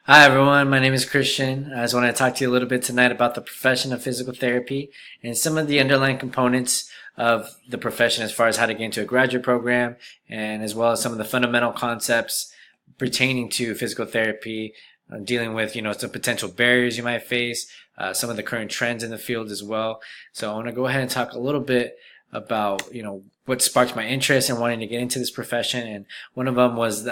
Hi everyone, my name is Christian. I just want to talk to you a little bit tonight about the profession of physical therapy and some of the underlying components of the profession as far as how to get into a graduate program and as well as some of the fundamental concepts pertaining to physical therapy, dealing with, some potential barriers you might face, some of the current trends in the field as well. So I want to go ahead and talk a little bit about, what sparked my interest in wanting to get into this profession. And one of them was,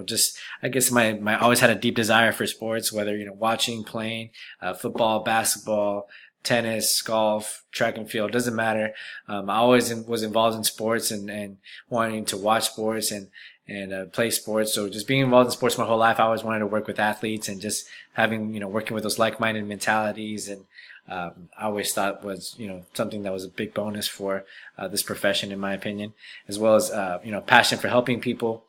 just, I guess my always had a deep desire for sports, whether, watching, playing, football, basketball, tennis, golf, track and field, doesn't matter. I always was involved in sports and wanting to watch sports and play sports. So just being involved in sports my whole life, I always wanted to work with athletes and just having, working with those like-minded mentalities and I always thought was, something that was a big bonus for this profession, in my opinion, as well as, passion for helping people.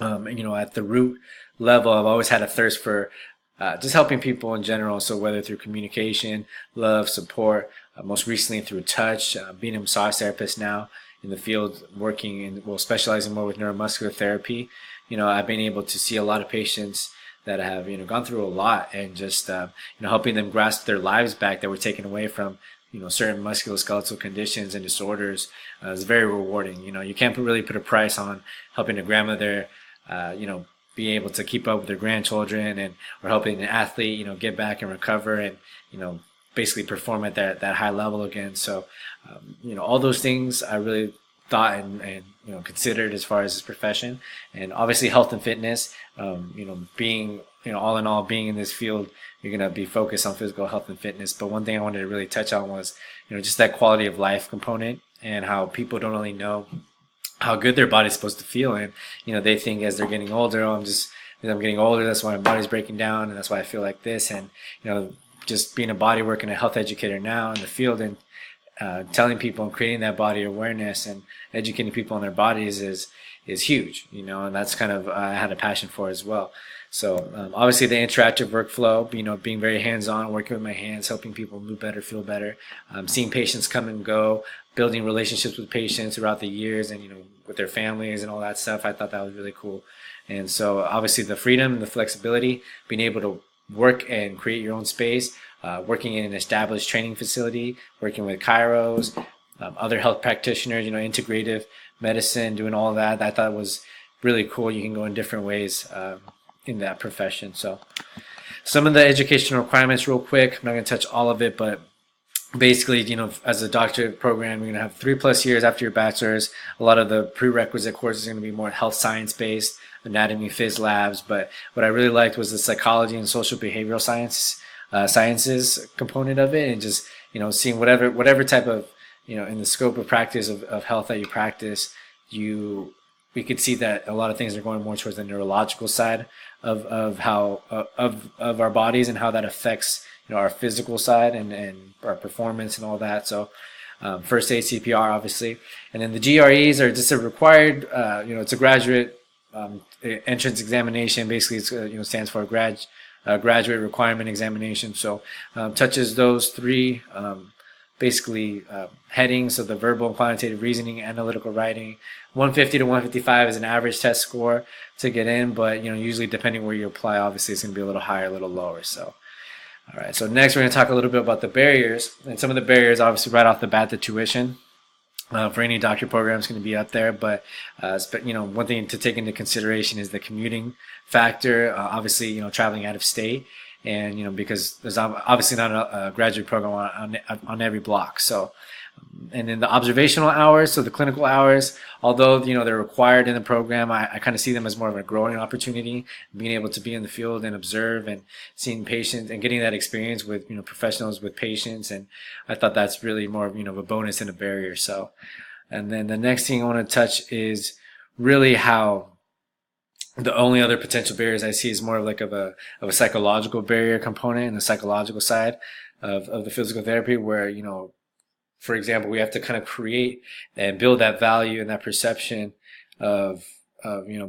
At the root level, I've always had a thirst for just helping people in general. So whether through communication, love, support, most recently through touch, being a massage therapist now in the field, working in, well, specializing more with neuromuscular therapy, I've been able to see a lot of patients that have, gone through a lot and just, helping them grasp their lives back that were taken away from, certain musculoskeletal conditions and disorders is very rewarding. You can't really put a price on helping a grandmother, be able to keep up with their grandchildren and or helping an athlete, get back and recover and, basically perform at that high level again. So, all those things I really thought and considered as far as this profession, and obviously health and fitness. Being all in all, being in this field, you're gonna be focused on physical health and fitness. But one thing I wanted to really touch on was just that quality of life component and how people don't really know how good their body's supposed to feel, and they think as they're getting older, oh, I'm getting older, that's why my body's breaking down, and that's why I feel like this, and just being a body worker and a health educator now in the field and telling people and creating that body awareness and educating people on their bodies is huge, and that's kind of I had a passion for as well. So obviously the interactive workflow, being very hands-on, working with my hands, helping people move better, feel better, seeing patients come and go, building relationships with patients throughout the years, and with their families and all that stuff. I thought that was really cool, and so obviously the freedom and the flexibility, being able to work and create your own space, working in an established training facility, working with chiros, other health practitioners, integrative medicine, doing all that. I thought was really cool. You can go in different ways in that profession. So some of the educational requirements real quick. I'm not going to touch all of it, but basically, as a doctorate program, you're going to have 3+ years after your bachelor's. A lot of the prerequisite courses are going to be more health science based, anatomy, phys labs. But what I really liked was the psychology and social behavioral sciences component of it, and just seeing whatever type of in the scope of practice of health that you practice, we could see that a lot of things are going more towards the neurological side of how of our bodies and how that affects our physical side and our performance and all that. So first aid, CPR, obviously, and then the GREs are just a required. It's a graduate entrance examination. Basically, it's stands for graduate requirement examination. So touches those three headings of the verbal and quantitative reasoning, analytical writing. 150 to 155 is an average test score to get in, but usually depending where you apply, obviously it's going to be a little higher, a little lower. So all right, so next we're going to talk a little bit about the barriers, and some of the barriers, obviously right off the bat, the tuition for any doctor program is going to be up there, but one thing to take into consideration is the commuting factor. Obviously, traveling out of state, and because there's obviously not a graduate program on every block. So, and then the observational hours, so the clinical hours, although they're required in the program, I kind of see them as more of a growing opportunity, being able to be in the field and observe and seeing patients and getting that experience with professionals with patients, and I thought that's really more of a bonus and a barrier. So, and then the next thing I want to touch is really how the only other potential barriers I see is more of a psychological barrier component and the psychological side of the physical therapy, where for example, we have to kind of create and build that value and that perception of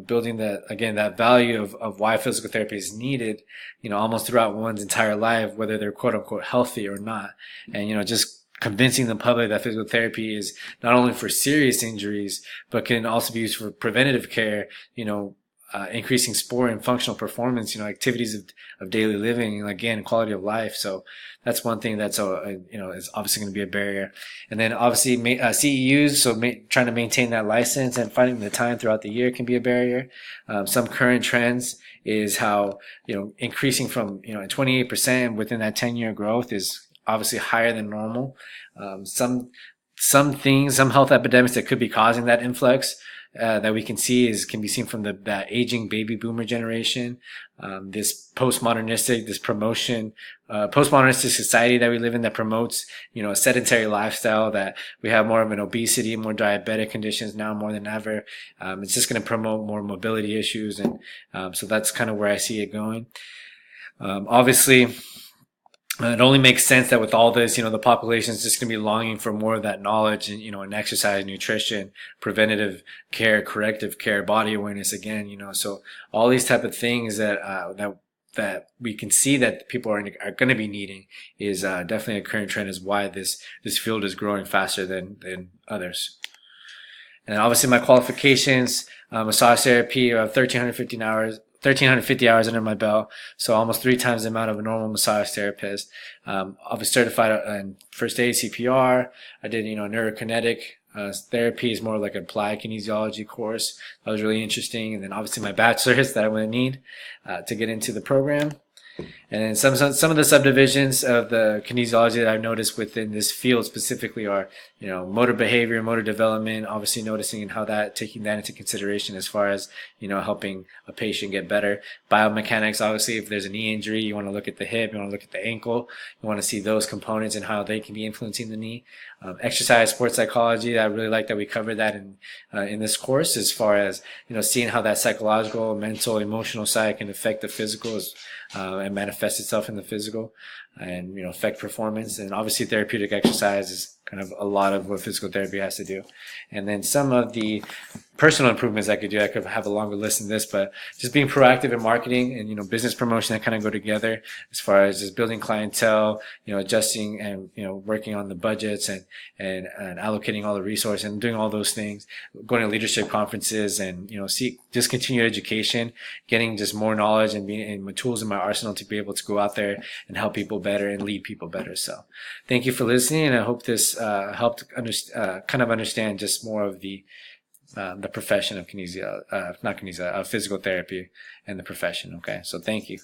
building that value of why physical therapy is needed, almost throughout one's entire life, whether they're quote unquote healthy or not. And, just convincing the public that physical therapy is not only for serious injuries, but can also be used for preventative care, increasing sport and functional performance, activities of daily living, and again, quality of life. So that's one thing that's, is obviously going to be a barrier. And then obviously CEUs, so trying to maintain that license and finding the time throughout the year can be a barrier. Some current trends is how, increasing from, 28% within that 10-year growth is obviously higher than normal. Some health epidemics that could be causing that influx that we can be seen from that aging baby boomer generation, this postmodernistic society that we live in that promotes, a sedentary lifestyle, that we have more of an obesity, more diabetic conditions now more than ever. It's just going to promote more mobility issues. And so that's kind of where I see it going. Obviously, it only makes sense that with all this, the population is just going to be longing for more of that knowledge and, and exercise, nutrition, preventative care, corrective care, body awareness again, so all these type of things that we can see that people are going to be needing is definitely a current trend, is why this field is growing faster than others. And obviously my qualifications, massage therapy, 1,350 hours under my belt, so almost 3 times the amount of a normal massage therapist. I was certified in first aid, CPR. I did, neurokinetic therapy is more like an applied kinesiology course. That was really interesting. And then obviously my bachelor's that I would need to get into the program. And then some of the subdivisions of the kinesiology that I've noticed within this field specifically are, motor behavior, motor development, obviously noticing and taking that into consideration as far as, helping a patient get better. Biomechanics, obviously, if there's a knee injury, you want to look at the hip, you want to look at the ankle, you want to see those components and how they can be influencing the knee. Exercise, sports psychology, I really like that we covered that in this course, as far as, seeing how that psychological, mental, emotional side can affect the physical and manifest itself in the physical, and affect performance. And obviously therapeutic exercise is kind of a lot of what physical therapy has to do. And then some of the personal improvements I could do, I could have a longer list than this, but just being proactive in marketing and business promotion, that kind of go together, as far as just building clientele, adjusting and working on the budgets and allocating all the resources and doing all those things, going to leadership conferences and seek just continued education, getting just more knowledge and tools in my arsenal to be able to go out there and help people better and lead people better. So thank you for listening, and I hope this helped understand just more of the profession of physical therapy and the profession. Okay, so thank you.